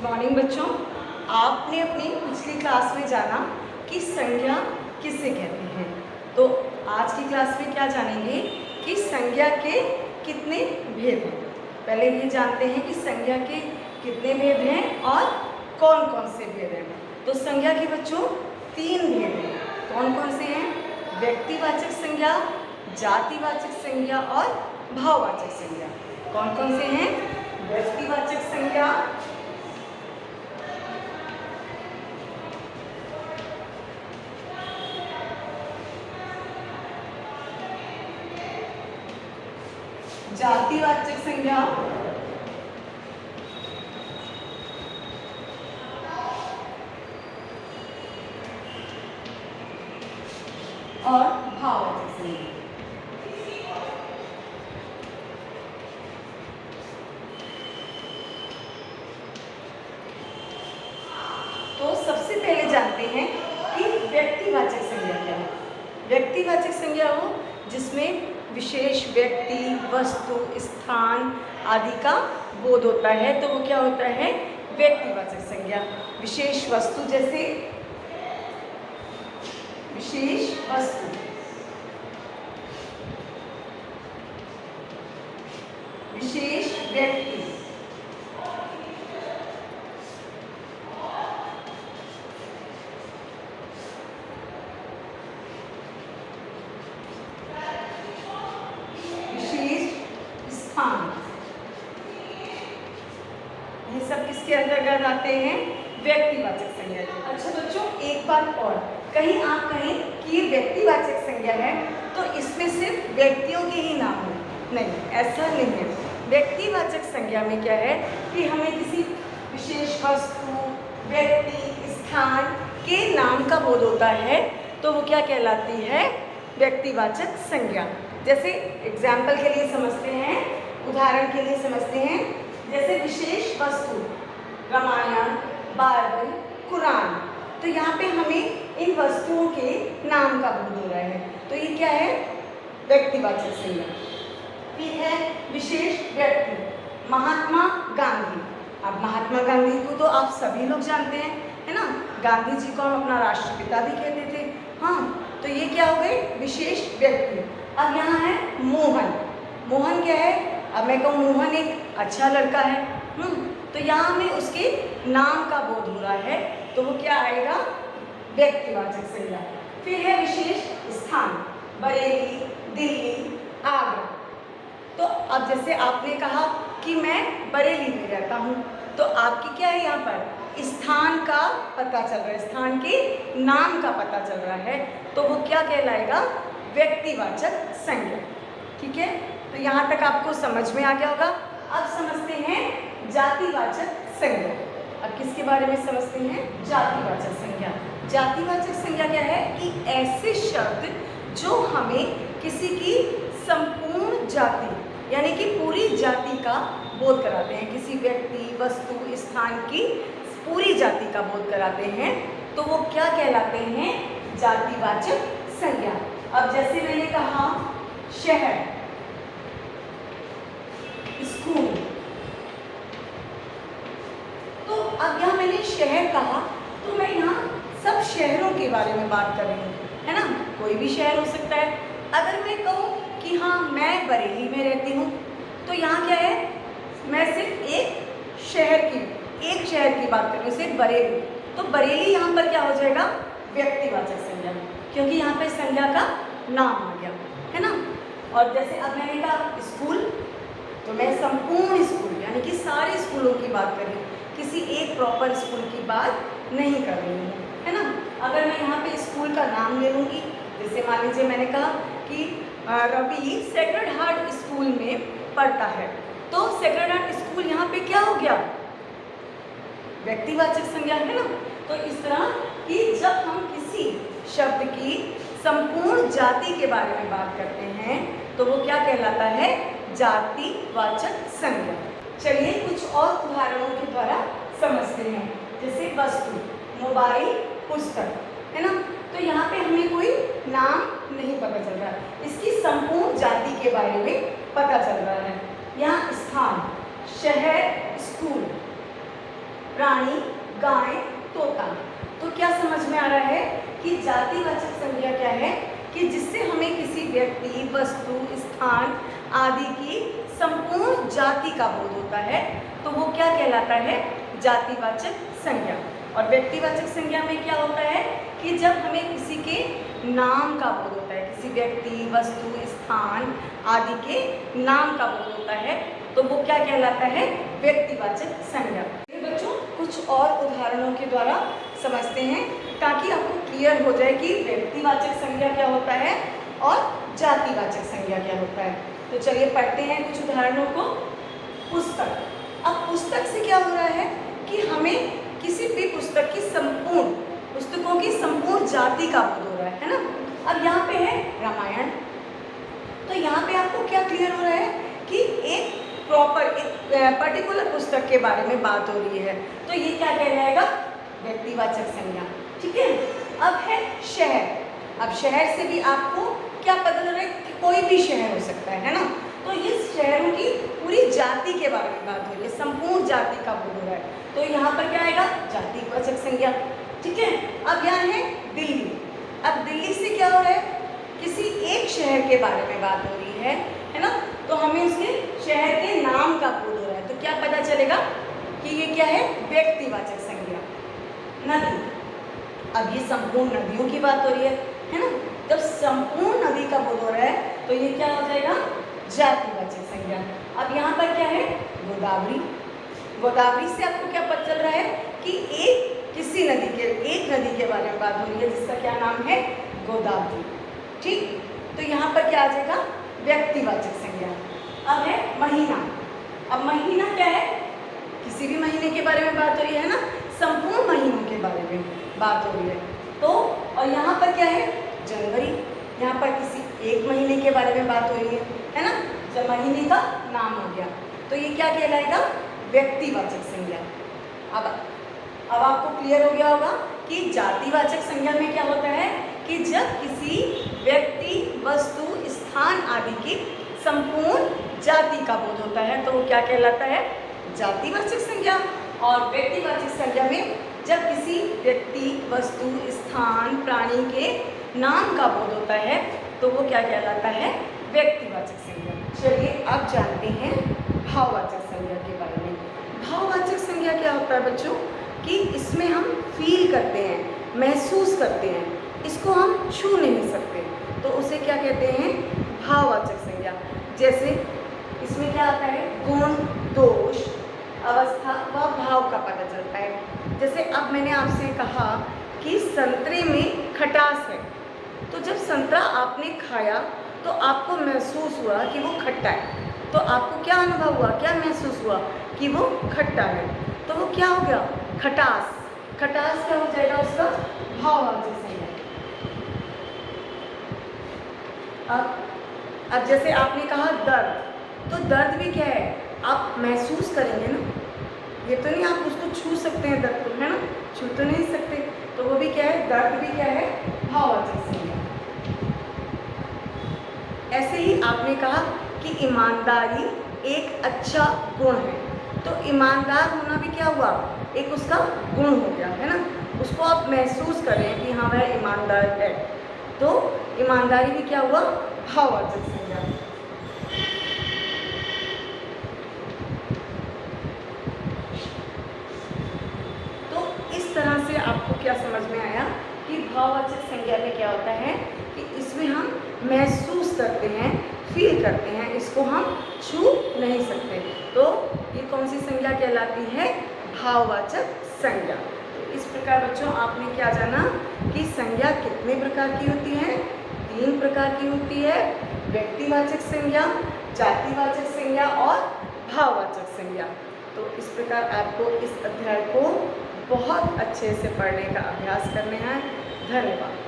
Good morning बच्चों। आपने अपनी पिछली क्लास में जाना कि संज्ञा किसे कहते हैं। तो आज की क्लास में क्या जानेंगे कि संज्ञा के कितने भेद हैं। पहले ये जानते हैं कि संज्ञा के कितने भेद हैं और कौन कौन से भेद हैं। तो संज्ञा के बच्चों 3 भेद हैं। कौन कौन से हैं? व्यक्तिवाचक संज्ञा, जातिवाचक संज्ञा और भाववाचक संज्ञा। कौन कौन से हैं? व्यक्तिवाचक संज्ञा, जातिवाचक संज्ञा और भाववाचक संज्ञा। तो सबसे पहले जानते हैं कि व्यक्तिवाचक संज्ञा क्या है। व्यक्तिवाचक संज्ञा हो जिसमें विशेष व्यक्ति, वस्तु, स्थान आदि का बोध होता है, तो वो क्या होता है? व्यक्तिवाचक संज्ञा। विशेष वस्तु जैसे विशेष वस्तु, विशेष व्यक्ति, ये सब किसके अंतर्गत आते हैं? व्यक्तिवाचक संज्ञा के। अच्छा बच्चों, एक बात और, कहीं आप कहें कि ये व्यक्तिवाचक संज्ञा है तो इसमें सिर्फ व्यक्तियों के ही नाम हो, नहीं, ऐसा नहीं है। व्यक्तिवाचक संज्ञा में क्या है कि हमें किसी विशेष वस्तु, व्यक्ति, स्थान के नाम का बोध होता है, तो वो क्या कहलाती है? व्यक्तिवाचक संज्ञा। जैसे एग्जाम्पल के लिए समझते हैं, उदाहरण के लिए समझते हैं, जैसे विशेष वस्तु रामायण, बाइबल, कुरान। तो यहाँ पे हमें इन वस्तुओं के नाम का बोध हो रहा है, तो ये क्या है? व्यक्तिवाचक संज्ञा। फिर है विशेष व्यक्ति, महात्मा गांधी। अब महात्मा गांधी को तो आप सभी लोग जानते हैं, है ना। गांधी जी को हम अपना राष्ट्रपिता भी कहते थे। हाँ, तो ये क्या हो गए? विशेष व्यक्ति। अब यहाँ है मोहन। मोहन क्या है? अब मैं कहूँ मोहन एक अच्छा लड़का है, तो यहाँ हमें उसके नाम का बोध हो रहा है, तो वो क्या आएगा? व्यक्तिवाचक संज्ञा। फिर है विशेष स्थान, बरेली, दिल्ली, आगरा। तो अब जैसे आपने कहा कि मैं बरेली में रहता हूँ, तो आपकी क्या है यहाँ पर? स्थान का पता चल रहा है, स्थान के नाम का पता चल रहा है, तो वो क्या कहलाएगा? व्यक्तिवाचक संज्ञा। ठीक है, तो यहाँ तक आपको समझ में आ गया होगा। अब समझते हैं जातिवाचक संज्ञा। अब किसके बारे में समझते हैं? जातिवाचक संज्ञा। जातिवाचक संज्ञा क्या है कि ऐसे शब्द जो हमें किसी की संपूर्ण जाति यानी कि पूरी जाति का बोध कराते हैं, किसी व्यक्ति, वस्तु, स्थान की पूरी जाति का बोध कराते हैं, तो वो क्या कहलाते हैं? जातिवाचक संज्ञा। अब जैसे मैंने कहा शहर, स्कूल, तो अब यहाँ मैंने शहर कहा, तो मैं यहाँ सब शहरों के बारे में बात कर रही हूँ, है ना। कोई भी शहर हो सकता है। अगर मैं कहूँ कि हाँ मैं बरेली में रहती हूँ, तो यहाँ क्या है? मैं सिर्फ एक शहर की बात कर रही हूँ, सिर्फ बरेली। तो बरेली यहाँ पर क्या हो जाएगा? व्यक्तिवाचक संज्ञा, क्योंकि यहाँ पे संज्ञा का नाम आ गया, है ना। और जैसे अब मैंने कहा स्कूल, तो मैं संपूर्ण स्कूल यानी कि सारे स्कूलों की बात कर रही हूँ, किसी एक प्रॉपर स्कूल की बात नहीं कर रही हूँ, है ना। अगर मैं यहाँ पे स्कूल का नाम ले लूँगी, जैसे मान लीजिए मैंने कहा कि रवि सेक्रेड हार्ट स्कूल में पढ़ता है, तो सेक्रेड हार्ट स्कूल यहाँ पे क्या हो गया? व्यक्तिवाचक संज्ञा, है ना। तो इस तरह कि जब हम किसी शब्द की संपूर्ण जाति के बारे में बात करते हैं, तो वो क्या कहलाता है? जातिवाचक संज्ञा। चलिए कुछ और उदाहरणों के द्वारा समझते हैं। जैसे वस्तु, मोबाइल, पुस्तक, है ना। तो यहाँ पे हमें कोई नाम नहीं पता चल रहा, इसकी संपूर्ण जाति के बारे में पता चल रहा है। यहाँ स्थान, शहर, स्कूल, प्राणी, गाय, तोता। तो क्या समझ में आ रहा है कि जातिवाचक संज्ञा क्या है कि जिससे हमें किसी व्यक्ति, वस्तु, स्थान आदि की संपूर्ण जाति का बोध होता है तो वो क्या कहलाता है? जातिवाचक संज्ञा। और व्यक्तिवाचक संज्ञा में क्या होता है कि जब हमें किसी के नाम का बोध होता है, किसी व्यक्ति, वस्तु, स्थान आदि के नाम का बोध होता है तो वो क्या कहलाता है? व्यक्तिवाचक संज्ञा। बच्चों कुछ और उदाहरणों के द्वारा समझते हैं ताकि आपको क्लियर हो जाए कि व्यक्तिवाचक संज्ञा क्या होता है और जातिवाचक संज्ञा क्या होता है। तो चलिए पढ़ते हैं कुछ उदाहरणों को। पुस्तक। अब पुस्तक से क्या हो रहा है कि हमें किसी भी पुस्तक की पुस्तकों की संपूर्ण जाति का बोध हो रहा है ना। अब यहाँ पे है रामायण, तो यहाँ पे आपको क्या क्लियर हो रहा है कि एक पर्टिकुलर पुस्तक के बारे में बात हो रही है, तो ये क्या कहलाएगा? व्यक्तिवाचक संज्ञा। ठीक है। अब है शहर। अब शहर से भी आपको क्या पता चल रहा है कि कोई भी शहर हो सकता है ना। तो इस शहरों की पूरी जाति के बारे में बात हो रही है, संपूर्ण जाति का बोध हो रहा है, तो यहाँ पर क्या आएगा? जातिवाचक संज्ञा। ठीक है। अब यहाँ है दिल्ली। अब दिल्ली से क्या हो रहा है? किसी एक शहर के बारे में बात हो रही है ना, तो हमें उसके शहर के नाम का बोध हो रहा है, तो क्या पता चलेगा कि ये क्या है? व्यक्तिवाचक संज्ञा। नदी। अब ये संपूर्ण नदियों की बात हो रही है ना। जब संपूर्ण नदी का बोध हो रहा है तो ये क्या हो जाएगा? जातिवाचक संज्ञा। अब यहाँ पर क्या है? गोदावरी। गोदावरी से आपको क्या पता चल रहा है कि एक नदी के बारे में बात हो रही है जिसका क्या नाम है? गोदावरी। ठीक। तो यहाँ पर क्या आ जाएगा? व्यक्तिवाचक संज्ञा। अब है महीना। अब महीना क्या है? किसी भी महीने के बारे में बात हो रही है ना, संपूर्ण महीनों के बारे में बात हो रही है। तो और यहाँ पर क्या है? जनवरी। यहाँ पर किसी एक महीने के बारे में बात हो रही है ना, जब महीने का नाम हो गया तो ये क्या कहलाएगा? व्यक्तिवाचक संज्ञा। अब आपको क्लियर हो गया होगा कि जातिवाचक संज्ञा में क्या होता है कि जब किसी व्यक्ति, वस्तु, स्थान आदि की संपूर्ण जाति का बोध होता है तो वो क्या कहलाता है? जातिवाचक संज्ञा। और व्यक्तिवाचक संज्ञा में जब किसी व्यक्ति, वस्तु, स्थान, प्राणी के नाम का बोध होता है तो वो क्या कहलाता है? व्यक्तिवाचक संज्ञा। चलिए अब जानते हैं भाववाचक संज्ञा के बारे में। भाववाचक संज्ञा क्या होता है बच्चों कि इसमें हम फील करते हैं, महसूस करते हैं, इसको हम छू नहीं सकते, तो उसे क्या कहते हैं? भाववाचक संज्ञा। जैसे इसमें क्या आता है? गुण, दोष, अवस्था व भाव का पता चलता है। जैसे अब मैंने आपसे कहा कि संतरे में खटास है, तो जब संतरा आपने खाया तो आपको महसूस हुआ कि वो खट्टा है, तो आपको क्या अनुभव हुआ, क्या महसूस हुआ कि वो खट्टा है, तो वो क्या हो गया? खटास। खटास क्या हो जाएगा उसका? भाववाचक संज्ञा। अब जैसे आपने कहा दर्द, तो दर्द भी क्या है? आप महसूस करेंगे ना, ये तो नहीं आप उसको छू सकते हैं दर्द को, है ना, छू तो नहीं सकते, तो वो भी क्या है? दर्द भी क्या है? भाववाचक संज्ञा। ऐसे ही आपने कहा कि ईमानदारी एक अच्छा गुण है, तो ईमानदार होना भी क्या हुआ? एक उसका गुण हो गया, है ना, उसको आप महसूस करें कि हाँ वह ईमानदार है, तो ईमानदारी भी क्या हुआ? भाववाचक संज्ञा। तो इस तरह से आपको क्या समझ में आया कि भाववाचक संज्ञा में क्या होता है कि इसमें हम महसूस करते हैं, फील करते हैं, इसको हम छू नहीं सकते, तो ये कौन सी संज्ञा कहलाती है? भाववाचक संज्ञा। तो इस प्रकार बच्चों आपने क्या जाना कि संज्ञा कितने प्रकार की होती है? 3 प्रकार की होती है। व्यक्तिवाचक संज्ञा, जातिवाचक संज्ञा और भाववाचक संज्ञा। तो इस प्रकार आपको इस अध्याय को बहुत अच्छे से पढ़ने का अभ्यास करना है। धन्यवाद।